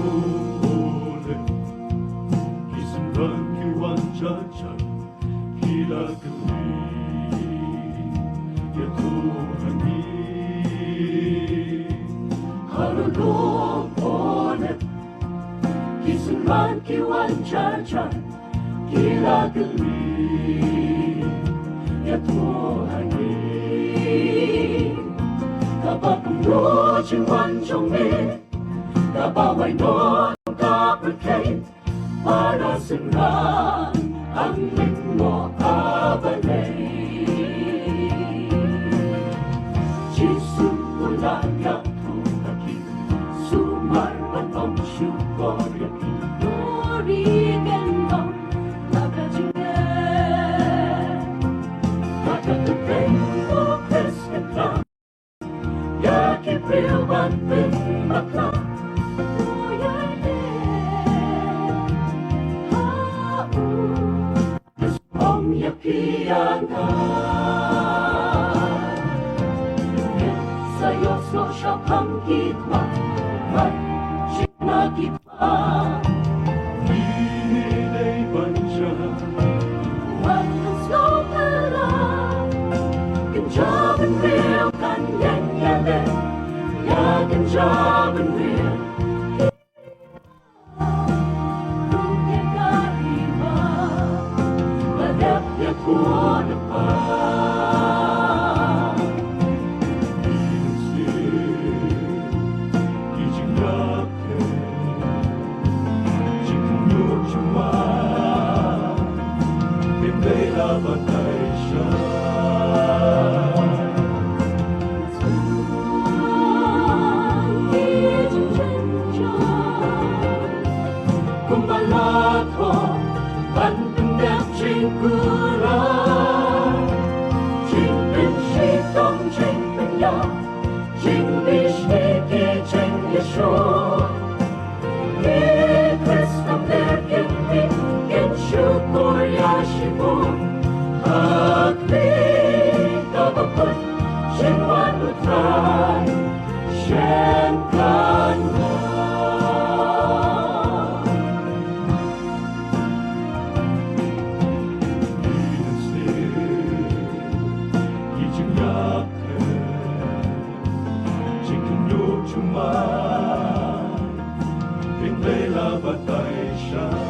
ulit Isimban kiwan jajag Kilakali Ya Tuhani Harulong ulit Isimban kiwan jajag Kilakali Ya Tuhani Kapag kumlo Chingwan Chongmi Kabaway nun kapagkait para senang ang mo abalay Jisun mula yaku kaki sumarman ang syukor yakin Norigen mo nakajingan Nakatagay mo kesket lang Yakin priwan pinmaklang Yakian ka Sa Diyos mo siya pang kitwa At sinagitwa Hinay banja Huwag kang snopala Ganjaban real kanyang yale Ya ganjaban real Kumbalato, pandemyak cingkuran Jingbin shitong jingbin ya Jingbi shniki jing yesho Ikris nam dergin mi In syukur yashibu Hakli kabapun Shinwan utran Shenkan Cuma Pinglay la batay siya